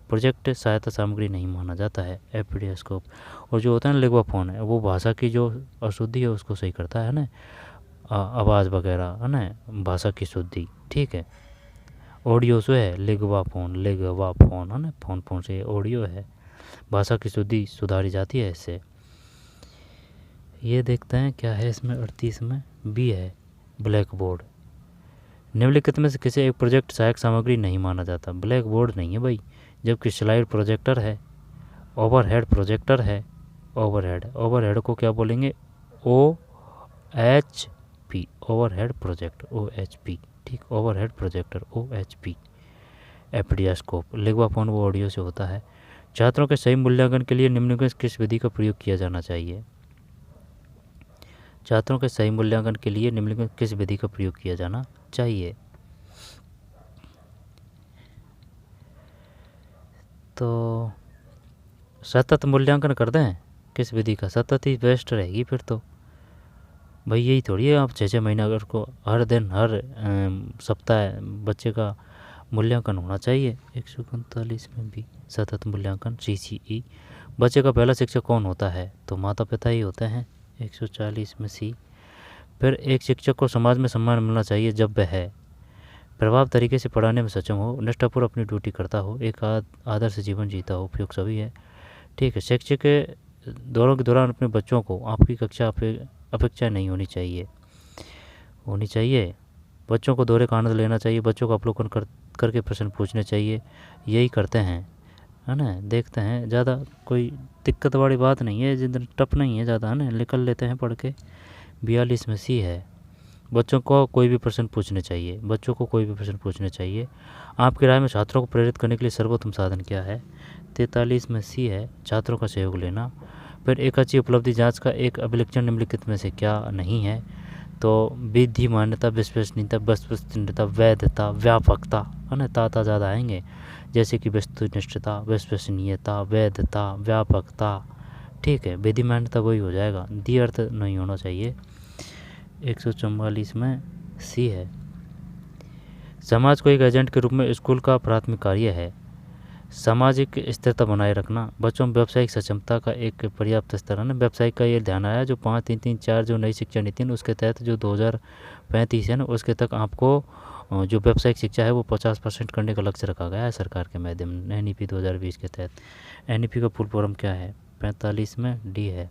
प्रोजेक्ट सहायता सामग्री नहीं माना जाता है एपीडियास्कोप। और जो होता है ना लिग्वाफोन है, वो भाषा की जो अशुद्धि है उसको सही करता है ना, आवाज़ वगैरह है ना, भाषा की शुद्धि। ठीक है। ऑडियो जो है लिग्वाफोन है ना, फोन से ऑडियो है, भाषा की शुद्धि सुधारी जाती है इससे। ये देखते हैं क्या है इसमें। 38 में बी है ब्लैक बोर्ड। निम्नलिखित में से किसी एक प्रोजेक्ट सहायक सामग्री नहीं माना जाता। ब्लैक बोर्ड नहीं है भाई, जबकि स्लाइड प्रोजेक्टर है, ओवरहेड प्रोजेक्टर है। ओवरहेड को क्या बोलेंगे? OHP, overhead project OHP। ठीक, ओवरहेड प्रोजेक्टर OHP। एपीडियास्कोप लिग्वाफोन वो ऑडियो से होता है। छात्रों के सही मूल्यांकन के लिए निम्नलिखित किस विधि का प्रयोग किया जाना चाहिए? छात्रों के सही मूल्यांकन के लिए निम्नलिखित किस विधि का प्रयोग किया जाना चाहिए? तो सतत मूल्यांकन कर दें। किस विधि का? सतत ही बेस्ट रहेगी फिर तो भाई। यही थोड़ी है आप 6 महीने अगर को हर दिन हर सप्ताह बच्चे का मूल्यांकन होना चाहिए। 145 में भी सतत मूल्यांकन CCE। बच्चे का पहला शिक्षक कौन होता है? तो माता पिता ही होते हैं। 140 में सी। फिर एक शिक्षक को समाज में सम्मान मिलना चाहिए जब वह प्रभाव तरीके से पढ़ाने में सक्षम हो, निष्ठापूर्वक अपनी ड्यूटी करता हो, एक आदर्श जीवन जीता हो। उपयुक्त सभी है। ठीक है। शिक्षक के दौरों के दौरान अपने बच्चों को आपकी कक्षा अपेक्षा नहीं होनी चाहिए। बच्चों को दौरे का आनंद लेना चाहिए, बच्चों को अवलोकन करके प्रश्न पूछने चाहिए। यही करते हैं है ना। देखते हैं, ज़्यादा कोई दिक्कत वाली बात नहीं है, जितना टफ नहीं है ज़्यादा है ना, निकल लेते हैं पढ़ के। 42 में सी है। बच्चों को कोई भी प्रश्न पूछने चाहिए। आपकी राय में छात्रों को प्रेरित करने के लिए सर्वोत्तम साधन क्या है? 43 में सी है, छात्रों का सहयोग लेना। फिर एक अच्छी उपलब्धि जांच का एक अभिलक्षण निम्नलिखित में से क्या नहीं है? तो विधि, मान्यता, विश्वसनीयता, वैधता, व्यापकता है ना। ताता ज़्यादा आएंगे, जैसे कि वस्तुनिष्ठता, विश्वसनीयता, वैधता, व्यापकता। ठीक है। विधि मान्यता वही हो जाएगा, दी अर्थ नहीं होना चाहिए। 144 में सी है। समाज को एक एजेंट के रूप में स्कूल का प्राथमिक कार्य है। सामाजिक स्थिरता बनाए रखना, बच्चों में व्यावसायिक सक्षमता का एक पर्याप्त स्तर है ना। व्यावसायिक का ये ध्यान आया जो 5-3-3-4 जो नई शिक्षा नीति है उसके तहत जो 2035 है ना, उसके तक आपको जो व्यावसायिक शिक्षा है वो 50% करने का लक्ष्य रखा गया है सरकार के माध्यम NEP 2020 के तहत। NEP का फुल फॉर्म क्या है? 45 में डी है।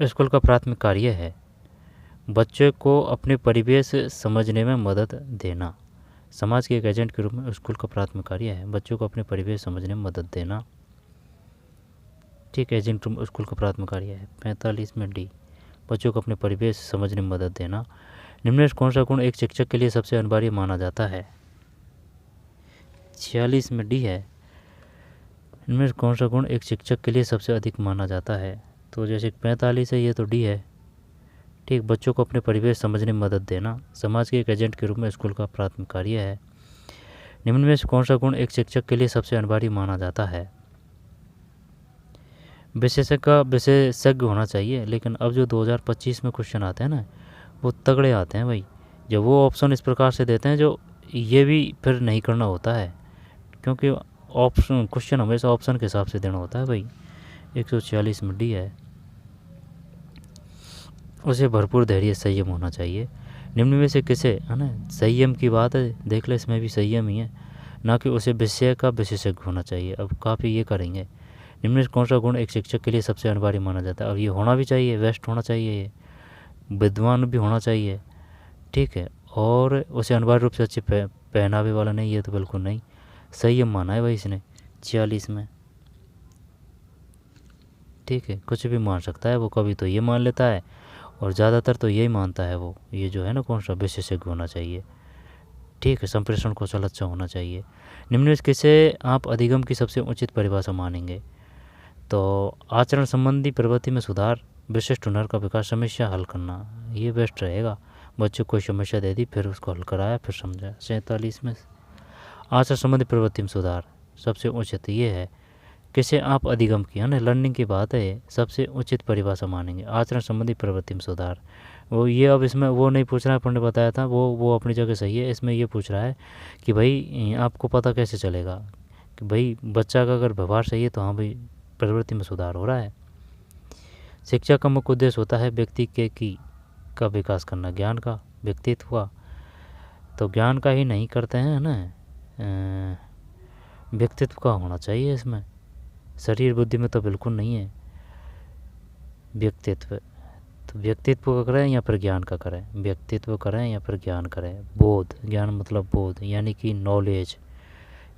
स्कूल का प्राथमिक कार्य है बच्चे को अपने परिवेश समझने में मदद देना। समाज के एक एजेंट के रूप में स्कूल का प्राथमिक कार्य है बच्चों को अपने परिवेश समझने में मदद देना। ठीक, एजेंट रूम स्कूल का प्राथमिक कार्य है। 45 में डी, बच्चों को अपने परिवेश समझने में मदद देना। निम्न में कौन सा गुण एक शिक्षक के लिए सबसे अनिवार्य माना जाता है? 46 में डी है। इनमें कौन सा गुण एक शिक्षक के लिए सबसे अधिक माना जाता है? तो जैसे 45 है, ये तो डी है। ठीक, बच्चों को अपने परिवेश समझने में मदद देना, समाज के एक एजेंट के रूप में स्कूल का प्राथमिक कार्य है। निम्न में से कौन सा गुण एक शिक्षक के लिए सबसे अनिवार्य माना जाता है? विशेषज्ञ होना चाहिए। लेकिन अब जो 2025 में क्वेश्चन आते हैं ना, वो तगड़े आते हैं भाई। जब वो ऑप्शन इस प्रकार से देते हैं जो ये भी फिर नहीं करना होता है, क्योंकि ऑप्शन क्वेश्चन हमेशा ऑप्शन के हिसाब से देना होता है भाई। 146 में डी है। उसे भरपूर धैर्य संयम होना चाहिए। निम्न में से किसे है ना, संयम की बात है, देख ले इसमें भी संयम ही है, ना कि उसे विषय का विशेषज्ञ होना चाहिए। अब काफ़ी ये करेंगे। निम्न में कौन सा गुण एक शिक्षक के लिए सबसे अनिवार्य माना जाता है? अब ये होना भी चाहिए, वेस्ट होना चाहिए, ये विद्वान भी होना चाहिए। ठीक है। और उसे अनिवार्य रूप से अच्छे पहनावे वाला नहीं, ये तो बिल्कुल नहीं। संयम माना है भाई इसने 46 में। ठीक है, कुछ भी मान सकता है वो, कभी तो ये मान लेता है और ज़्यादातर तो यही मानता है वो, ये जो है ना कौन सा विशेषज्ञ होना चाहिए। ठीक है, संप्रेषण कौशल अच्छा होना चाहिए। निम्न में किसे आप अधिगम की सबसे उचित परिभाषा मानेंगे? तो आचरण संबंधी प्रवृत्ति में सुधार, विशिष्ट हुनर का विकास, समस्या हल करना, ये बेस्ट रहेगा। बच्चों को कोई समस्या दे दी, फिर उसको हल कराया, फिर समझा। 47 में आचरण संबंधी प्रवृत्ति में सुधार सबसे उचित ये है। किसे आप अधिगम की, है ना, लर्निंग की बात है, सबसे उचित परिभाषा मानेंगे आचरण संबंधी प्रवृत्ति में सुधार। वो ये अब इसमें वो नहीं पूछ रहा है, अपन ने बताया था वो अपनी जगह सही है। इसमें ये पूछ रहा है कि भाई आपको पता कैसे चलेगा कि भाई बच्चा का अगर व्यवहार सही है तो हाँ भाई प्रवृत्ति में सुधार हो रहा है। शिक्षा का मुख्य उद्देश्य होता है व्यक्ति का विकास करना, ज्ञान का, व्यक्तित्व का। तो ज्ञान का ही नहीं करते हैं ना, व्यक्तित्व का होना चाहिए इसमें। शरीर बुद्धि में तो बिल्कुल नहीं है व्यक्तित्व। तो व्यक्तित्व का करें या फिर ज्ञान का करें, व्यक्तित्व करें या फिर ज्ञान करें। बोध, ज्ञान मतलब बोध यानी कि नॉलेज,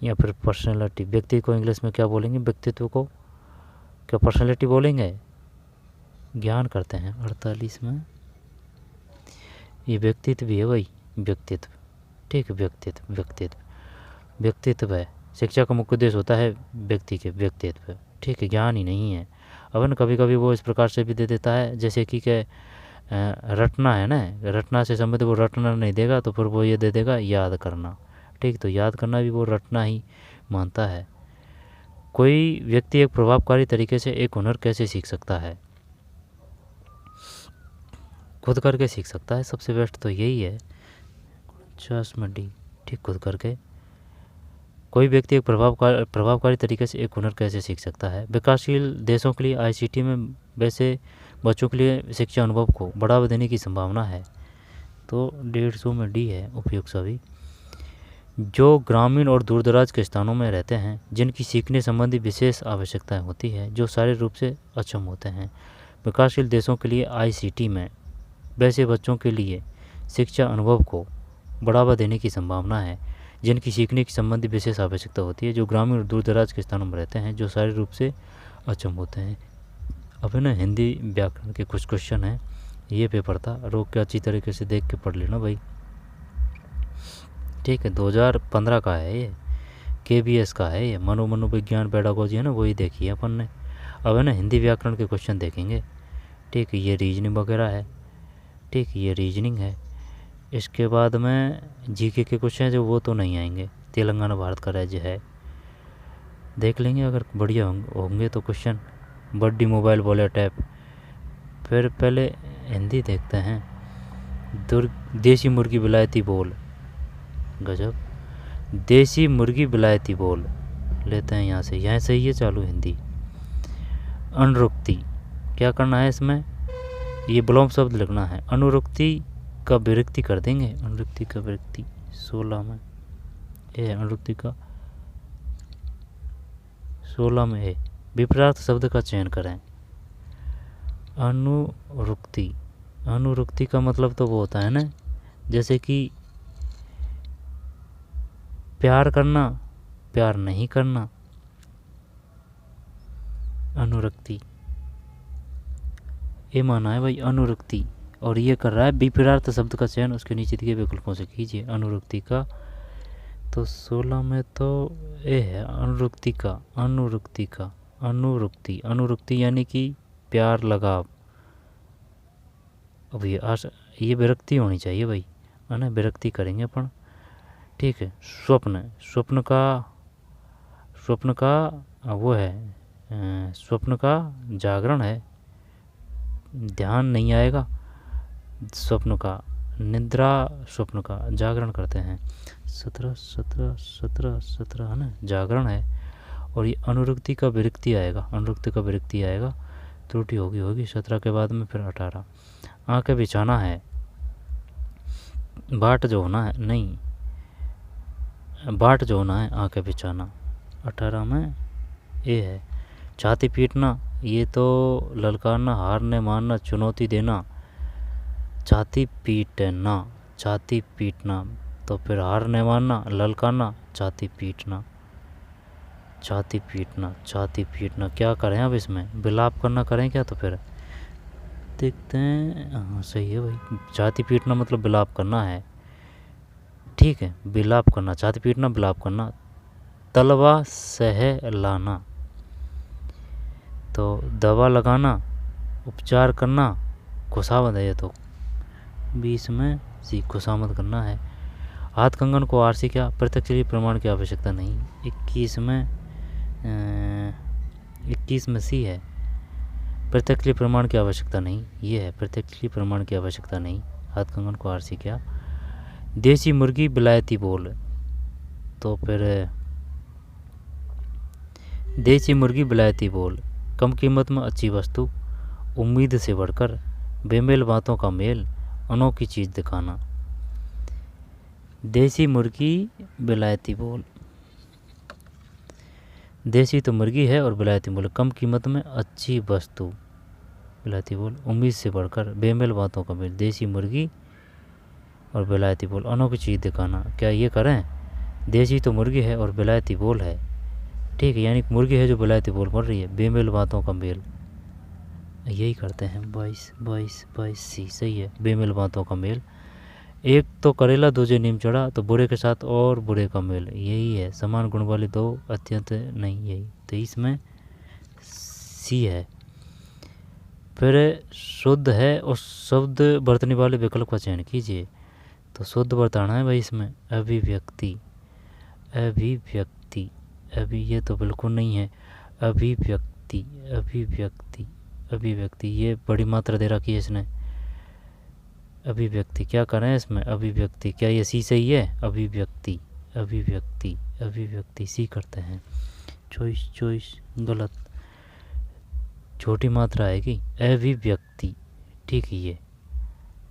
या फिर पर्सनैलिटी। व्यक्ति को इंग्लिश में क्या बोलेंगे, व्यक्तित्व को क्या पर्सनैलिटी बोलेंगे? ज्ञान करते हैं 48 में। ये व्यक्तित्व भी है भाई, व्यक्तित्व। ठीक है, व्यक्तित्व है। शिक्षा का मुख्य उद्देश्य होता है व्यक्ति के व्यक्तित्व। ठीक है, ज्ञान ही नहीं है। अब न कभी कभी वो इस प्रकार से भी दे देता है जैसे कि रटना है ना, रटना से संबंधित वो रटना नहीं देगा तो फिर वो ये दे देगा याद करना। ठीक, तो याद करना भी वो रटना ही मानता है। कोई व्यक्ति एक प्रभावकारी तरीके से एक हुनर कैसे सीख सकता है? खुद करके सीख सकता है, सबसे बेस्ट तो यही है। 50 में डी। ठीक, खुद करके। कोई व्यक्ति एक प्रभावकारी तरीके से एक हुनर कैसे सीख सकता है? विकासशील देशों के लिए आईसीटी में वैसे बच्चों के लिए शिक्षा अनुभव को बढ़ावा देने की संभावना है। तो 150 में डी है, उपयुक्त सभी। जो ग्रामीण और दूरदराज के स्थानों में रहते हैं, जिनकी सीखने संबंधी विशेष आवश्यकताएं होती है, जो शारीरिक रूप से अक्षम होते हैं। विकासशील देशों के लिए आईसीटी में वैसे बच्चों के लिए शिक्षा अनुभव को बढ़ावा देने की संभावना है, जिनकी सीखने की संबंधी विशेष आवश्यकता होती है, जो ग्रामीण और दूर दराज के स्थानों में रहते हैं, जो शारीरिक रूप से अक्षम होते हैं। अब है ना हिंदी व्याकरण के कुछ क्वेश्चन हैं, ये पेपर था, रोक के अच्छी तरीके से देख के पढ़ लेना भाई। ठीक है, 2015 का है ये, KBS का है ये, मनोविज्ञान पेडागोजी है ना, वही देखी है अपन ने। अब है ना हिंदी व्याकरण के क्वेश्चन देखेंगे। ठीक है, ये रीजनिंग वगैरह है। ठीक, ये रीजनिंग है। इसके बाद में जीके के क्वेश्चन हैं जो वो तो नहीं आएंगे। तेलंगाना भारत का राज्य है, देख लेंगे अगर बढ़िया होंगे तो क्वेश्चन। बड्डी मोबाइल वॉलेट ऐप। फिर पहले हिंदी देखते हैं। देसी मुर्गी विलायती बोल, गजब। देसी मुर्गी विलायती बोल लेते हैं यहाँ से ही है चालू हिंदी। अनुरुक्ति, क्या करना है इसमें? ये विलोम शब्द लिखना है। अनुरुक्ति का विरक्ति कर देंगे, अनुरुक्ति का विरक्ति 16 में ए, अनुरुक्ति का 16 में ए। विपरीत शब्द का चयन करें। अनुरुक्ति का मतलब तो वो होता है ना, जैसे कि प्यार करना, प्यार नहीं करना, अनुरक्ति ये माना है भाई, अनुरक्ति। और ये कर रहा है विपरीत शब्द का चयन उसके नीचे दिए विकल्पों से कीजिए अनुरक्ति का। तो 16 में तो ए है अनुरक्ति का, अनुरक्ति यानी कि प्यार लगाव। अब ये विरक्ति होनी चाहिए भाई, है ना, विरक्ति करेंगे अपन। ठीक है, स्वप्न का वो है, स्वप्न का जागरण है, ध्यान नहीं आएगा। स्वप्न का निद्रा, स्वप्न का जागरण करते हैं। 17 है ना, जागरण है। और ये अनुरक्ति का विरक्ति आएगा, त्रुटि होगी 17 के बाद में फिर 18। आंखें बिछाना है, बाट जो होना है आंखें बिछाना 18 में ये है। छाती पीटना, ये तो ललकारना, हारने मारना, चुनौती देना। छाती छाती पीटना। तो फिर हार नहीं मानना, ललकाना, छाती पीटना, छाती पीटना, छाती पीटना। क्या करें अब इसमें, विलाप करना करें क्या? तो फिर देखते हैं। हाँ सही है भाई, छाती पीटना मतलब विलाप करना है। ठीक है, विलाप करना, छाती पीटना, विलाप करना। तलवा सह लाना, तो दवा लगाना, उपचार करना, खुशामद है ये तो। 20 में सी खुशामद करना है। हाथ कंगन को आरसी क्या, प्रत्यक्ष प्रमाण की आवश्यकता नहीं। 21 में सी है, प्रत्यक्ष प्रमाण की आवश्यकता नहीं। ये है, प्रत्यक्ष प्रमाण की आवश्यकता नहीं। हाथ कंगन को आरसी क्या। देसी मुर्गी विलायती बोल, तो फिर देसी मुर्गी विलायती बोल, कम कीमत में अच्छी वस्तु, उम्मीद से बढ़कर, बेमेल बातों का मेल, अनोखी चीज़ दिखाना। देसी मुर्गी विलायती बोल, देसी तो मुर्गी है और विलायती बोल, कम कीमत में अच्छी वस्तु, विलायती बोल, उम्मीद से बढ़कर, बेमेल बातों का मेल। देसी मुर्गी और विलायती बोल, अनोखी चीज़ दिखाना। क्या ये करें? देसी तो मुर्गी है और विलायती बोल है। ठीक है, यानी मुर्गी है जो विलायती बोल पड़ रही है, बेमेल बातों का मेल। यही करते हैं। 22 सी सही है, बेमेल बातों का मेल। एक तो करेला दूजे नीम चढ़ा, तो बुरे के साथ और बुरे का मेल, यही है। समान गुण वाले दो अत्यंत नहीं, यही। 23 में सी है। फिर शुद्ध है और शब्द बरतने वाले विकल्प का चयन कीजिए। तो शुद्ध बरताना है भाई इसमें। अभिव्यक्ति, अभिव्यक्ति, अभी ये तो बिल्कुल नहीं है। अभिव्यक्ति, अभिव्यक्ति, अभिव्यक्ति, ये बड़ी मात्रा दे रखी है इसने। अभिव्यक्ति, क्या करें इसमें? अभिव्यक्ति, क्या ये सी सही है? अभिव्यक्ति, अभिव्यक्ति, अभिव्यक्ति, सी करते हैं। चॉइस गलत, छोटी मात्रा आएगी। अभिव्यक्ति, ठीक है, ये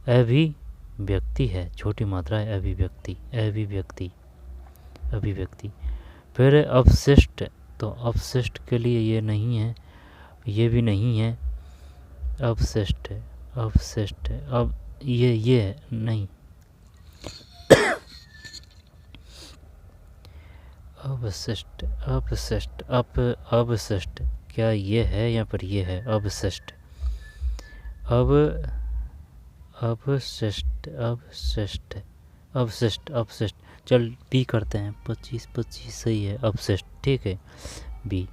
अभिव्यक्ति है, छोटी मात्रा है। अभिव्यक्ति, अभिव्यक्ति, अभिव्यक्ति। फिर अवशिष्ट, तो अवशिष्ट के लिए ये नहीं है, ये भी नहीं है। अवशिष्ट, अवशिष्ट, अब ये नहीं। अवशिष्ट, अवशिष्ट, अवशिष्ट, क्या ये है? यहाँ पर ये है अवशिष्ट। अवशिष्ट, अवशिष्ट, अवशिष्ट, अवशिष्ट। चल बी करते हैं। 25 सही है, अवशिष्ट। ठीक है, बी।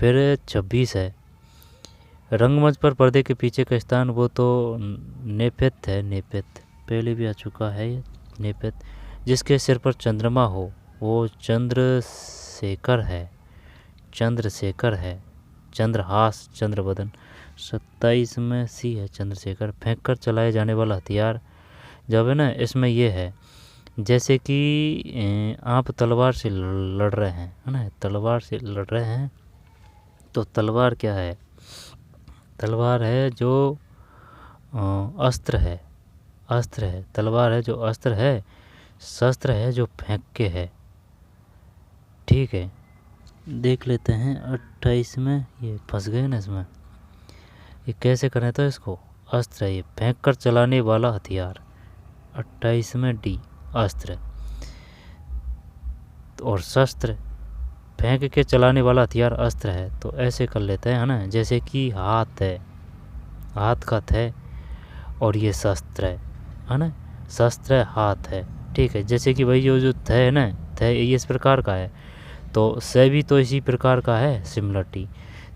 फिर 26 है। रंगमंच पर पर्दे के पीछे का स्थान, वो तो नेपथ्य है। नेपथ्य पहले भी आ चुका है ये, नेपथ्य। जिसके सिर पर चंद्रमा हो वो चंद्रशेखर है, चंद्रशेखर है। चंद्रहास, चंद्रवदन। 27 में सी है, चंद्रशेखर। फेंक कर चलाए जाने वाला हथियार, जब है ना, इसमें ये है जैसे कि आप तलवार से लड़ रहे हैं, है ना, तलवार से लड़ रहे हैं। तो तलवार क्या है? तलवार है जो अस्त्र है, अस्त्र है। तलवार है जो अस्त्र है, शस्त्र है जो फेंक के है। ठीक है, देख लेते हैं। 28 में ये फंस गए ना इसमें, ये कैसे करें? तो इसको अस्त्र है, ये फेंक कर चलाने वाला हथियार। 28 में डी, अस्त्र। और शस्त्र, फेंक के चलाने वाला हथियार अस्त्र है। तो ऐसे कर लेते हैं, है ना, जैसे कि हाथ है, हाथ का है और ये शस्त्र है ना, शस्त्र है, हाथ है। ठीक है, जैसे कि भाई जो थे है ना, थे ये इस प्रकार का है, तो से भी तो इसी प्रकार का है, सिमिलरिटी।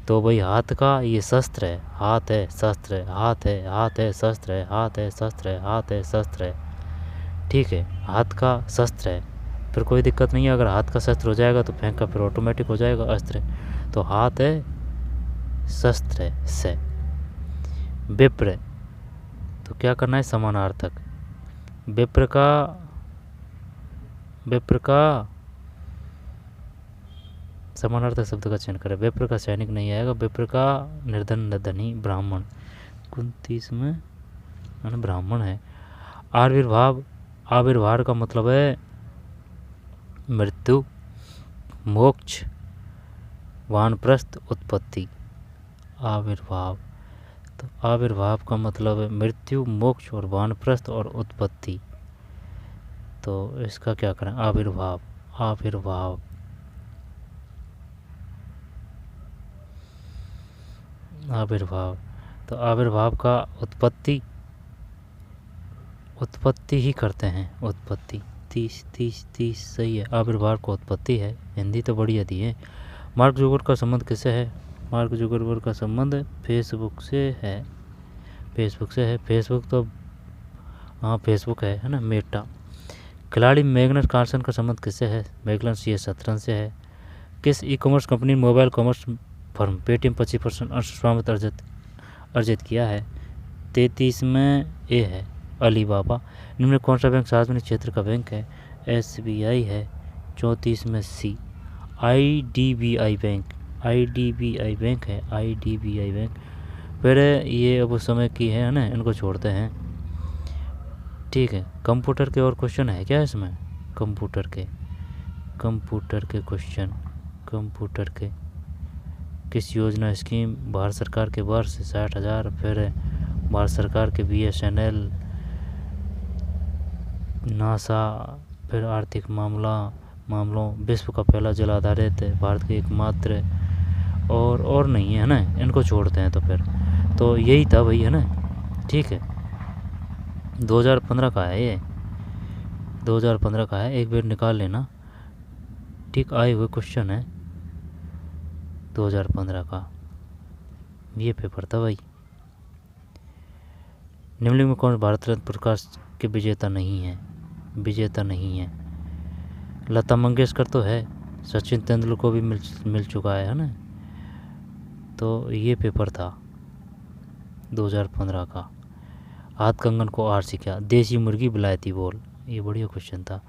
तो भाई हाथ का ये शस्त्र है, हाथ है, शस्त्र है, हाथ है, हाथ है, शस्त्र है, हाथ है, शस्त्र है, हाथ है, शस्त्र है। ठीक है, हाथ का शस्त्र है, फिर कोई दिक्कत नहीं है। अगर हाथ का शस्त्र हो जाएगा तो फेंक का फिर ऑटोमेटिक हो जाएगा अस्त्र। तो हाथ है, शस्त्र है, से। विप्र, तो क्या करना है? समानार्थक। विप्र का समानार्थक शब्द का चयन करें। विप्र का सैनिक नहीं आएगा। विप्र का निर्धन, निर्धनी, ब्राह्मण। 29 में ब्राह्मण है। आविर्भाव, आविर्भाव का मतलब है मृत्यु, मोक्ष, वानप्रस्थ, उत्पत्ति। आविर्भाव, तो आविर्भाव का मतलब है मृत्यु, मोक्ष और वानप्रस्थ और उत्पत्ति। तो इसका क्या करें, आविर्भाव, आविर्भाव, आविर्भाव। तो आविर्भाव का उत्पत्ति, उत्पत्ति ही करते हैं, उत्पत्ति। 30 सही है, आविर्भाव को उत्पत्ति है। हिंदी तो बढ़िया दी है। मार्क जुगर्बर्ग का संबंध किससे है? मार्क जुगर्बर्ग का संबंध फेसबुक से है, फेसबुक से है। फेसबुक तो हाँ फेसबुक है ना, मेटा। खिलाड़ी मैग्नस कार्लसन का संबंध किससे है? मैग्नस ये शतरंज से है। किस ई कॉमर्स कंपनी ने मोबाइल कॉमर्स फर्म पेटीएम 25% अंश स्वामित्व अर्जित किया है? 33 में ए है, अलीबाबा। निम्न कौन सा बैंक सार्वजनिक क्षेत्र का बैंक है? SBI है। 34 में सी, IDBI बैंक, IDBI बैंक है, IDBI बैंक। फिर ये अब उस समय की है ना, इनको छोड़ते हैं। ठीक है, कंप्यूटर के और क्वेश्चन है क्या इसमें? कंप्यूटर के क्वेश्चन, कंप्यूटर के किस योजना स्कीम भारत सरकार के वर्ष 60,000। फिर भारत सरकार के BSNL, नासा। फिर आर्थिक मामलों, विश्व का पहला जल आधारित भारत के एकमात्र, और नहीं है ना, इनको छोड़ते हैं। तो फिर तो यही था भाई, है ना। ठीक है, 2015 का है ये, 2015 का है, एक बार निकाल लेना। ठीक, आए हुए क्वेश्चन है 2015 का, ये पेपर था भाई। निम्नलिखित में कौन भारत रत्न पुरस्कार के विजेता नहीं है? विजेता नहीं है, लता मंगेशकर तो है, सचिन तेंदुलकर को भी मिल चुका है ना। तो ये पेपर था 2015 का। हाथ कंगन को आरसी क्या? देसी मुर्गी विलायती बोल। ये बढ़िया क्वेश्चन था।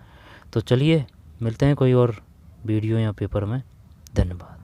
तो चलिए मिलते हैं कोई और वीडियो या पेपर में। धन्यवाद।